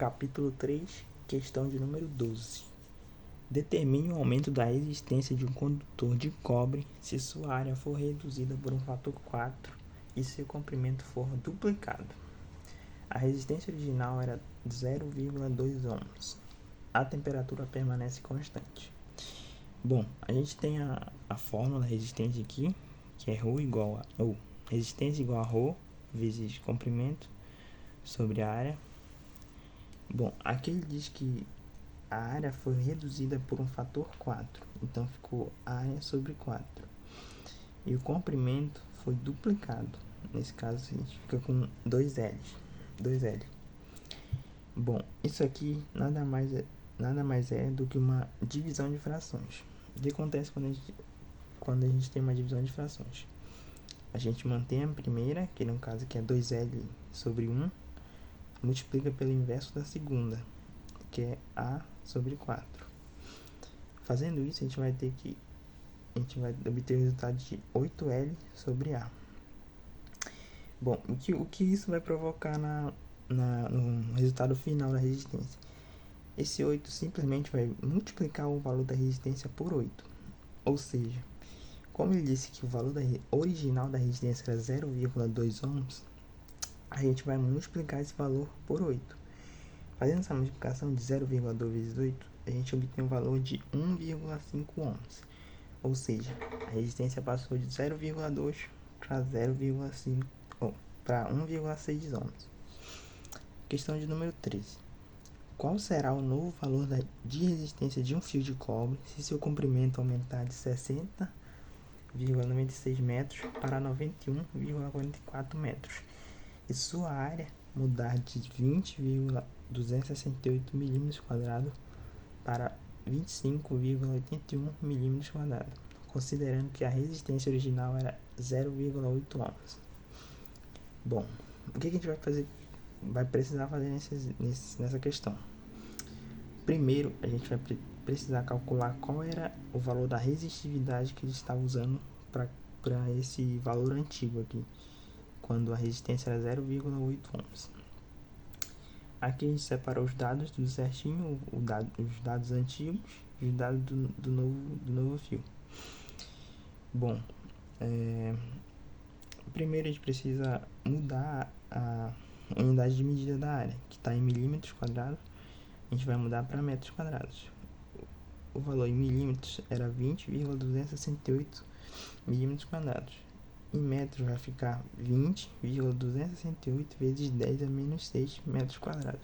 Capítulo 3, questão de número 12. Determine o aumento da resistência de um condutor de cobre se sua área for reduzida por um fator 4 e seu comprimento for duplicado. A resistência original era 0,2 ohms. A temperatura permanece constante. Bom, a gente tem a fórmula da resistência aqui, que é resistência igual a ρ vezes comprimento sobre a área. Bom, aqui ele diz que a área foi reduzida por um fator 4, então ficou área sobre 4. E o comprimento foi duplicado, nesse caso a gente fica com 2L. Bom, isso aqui nada mais é do que uma divisão de frações. O que acontece quando a gente tem uma divisão de frações? A gente mantém a primeira, que no caso aqui é 2L sobre 1, multiplica pelo inverso da segunda, que é A sobre 4. Fazendo isso, a gente vai obter o resultado de 8L sobre A. Bom, o que isso vai provocar no resultado final da resistência? Esse 8 simplesmente vai multiplicar o valor da resistência por 8. Ou seja, como ele disse que o valor original da resistência era 0,2 ohms, a gente vai multiplicar esse valor por 8. Fazendo essa multiplicação de 0,2 vezes 8, a gente obtém um valor de 1,5 ohms. Ou seja, a resistência passou de 0,2 para 1,6 ohms. Questão de número 13. Qual será o novo valor de resistência de um fio de cobre se seu comprimento aumentar de 60,96 metros para 91,44 metros e sua área mudar de 20,268 mm² para 25,81 mm², considerando que a resistência original era 0,8 ohms? Bom, o que a gente vai precisar fazer nessa questão? Primeiro, a gente vai precisar calcular qual era o valor da resistividade que ele estava usando para esse valor antigo aqui, quando a resistência era 0,8 ohms. Aqui a gente separou os dados tudo certinho, os dados antigos e os dados do novo fio. Bom, primeiro a gente precisa mudar a unidade de medida da área, que está em milímetros quadrados, a gente vai mudar para metros quadrados. O valor em milímetros era 20,268 mm². Em metros vai ficar 20,268 vezes 10 a menos 6 metros quadrados.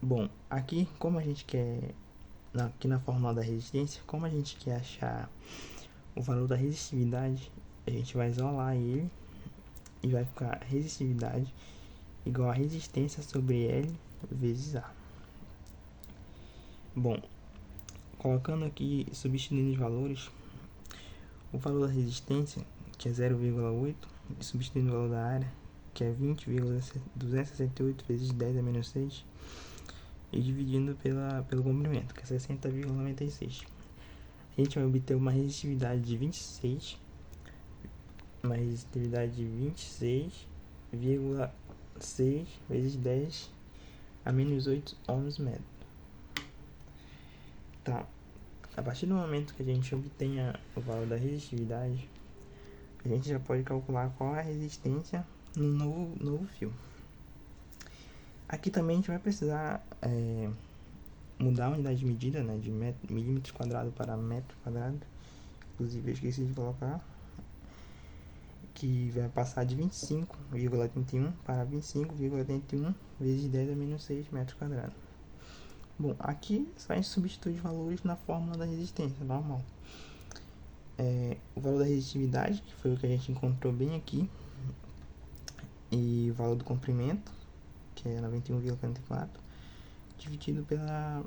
Bom, aqui como a gente quer, aqui na fórmula da resistência, como a gente quer achar o valor da resistividade, a gente vai isolar ele e vai ficar resistividade igual a resistência sobre L vezes A. Bom, colocando aqui, substituindo os valores, o valor da resistência, que é 0,8, e substituindo o valor da área, que é 20,268 vezes 10 a menos 6, e dividindo pelo comprimento, que é 60,96. A gente vai obter uma resistividade de 26 vezes 10 a menos 8 ohms metro. Tá. A partir do momento que a gente obtenha o valor da resistividade, a gente já pode calcular qual é a resistência no novo fio. Aqui também a gente vai precisar mudar a unidade de medida, né, de milímetros quadrados para metro quadrado. Inclusive eu esqueci de colocar, que vai passar de 25,81 para 25,81 vezes 10 a menos 6 metros quadrados. Bom, aqui só a gente substitui os valores na fórmula da resistência, normal. O valor da resistividade, que foi o que a gente encontrou bem aqui, e o valor do comprimento, que é 91,44, dividido pela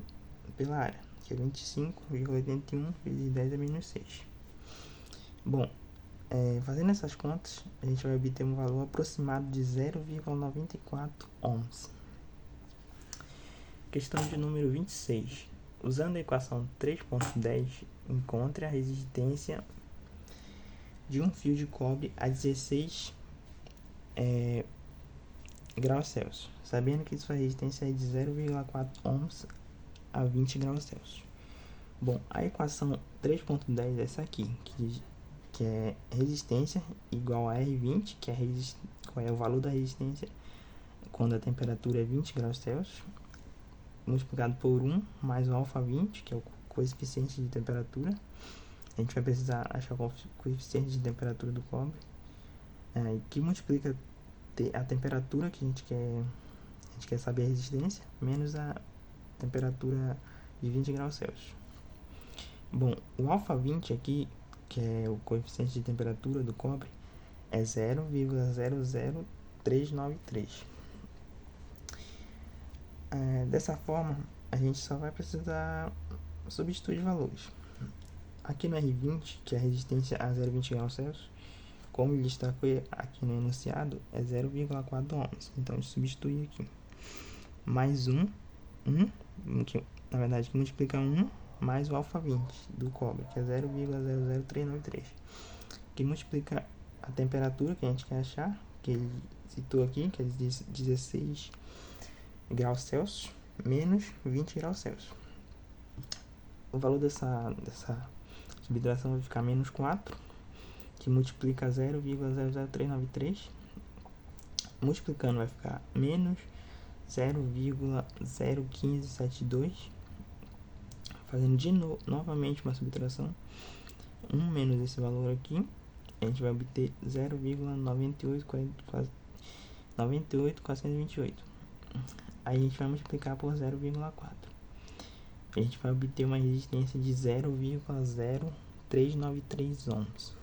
área, que é 25,81 vezes 10 a menos 6. Bom, fazendo essas contas, a gente vai obter um valor aproximado de 0,94 ohms. Questão de número 26. Usando a equação 3.10, encontre a resistência de um fio de cobre a 16 graus Celsius, sabendo que sua resistência é de 0,4 ohms a 20 graus Celsius. Bom, a equação 3.10 é essa aqui, que é resistência igual a R20, que é qual é o valor da resistência quando a temperatura é 20 graus Celsius, multiplicado por 1 mais o alfa 20, que é o coeficiente de temperatura. A gente vai precisar achar o coeficiente de temperatura do cobre, que multiplica a temperatura que a gente quer saber a resistência, menos a temperatura de 20 graus Celsius. Bom, o alfa 20 aqui, que é o coeficiente de temperatura do cobre, é 0,00393. Dessa forma, a gente só vai precisar substituir valores. Aqui no R20, que é a resistência a 0,20 graus Celsius, como ele destacou aqui no enunciado, é 0,4 ohms. Então, a gente substitui aqui. Mais que na verdade que multiplica 1 mais o alfa 20 do cobre, que é 0,00393. Que multiplica a temperatura que a gente quer achar, que ele citou aqui, que é 16 graus Celsius, menos 20 graus Celsius. O valor dessa subtração vai ficar menos 4, que multiplica 0,00393. Multiplicando vai ficar menos 0,01572. Fazendo novamente uma subtração, 1 menos esse valor aqui, a gente vai obter 0,98428. Aí a gente vai multiplicar por 0,4. A gente vai obter uma resistência de 0,0393 ohms.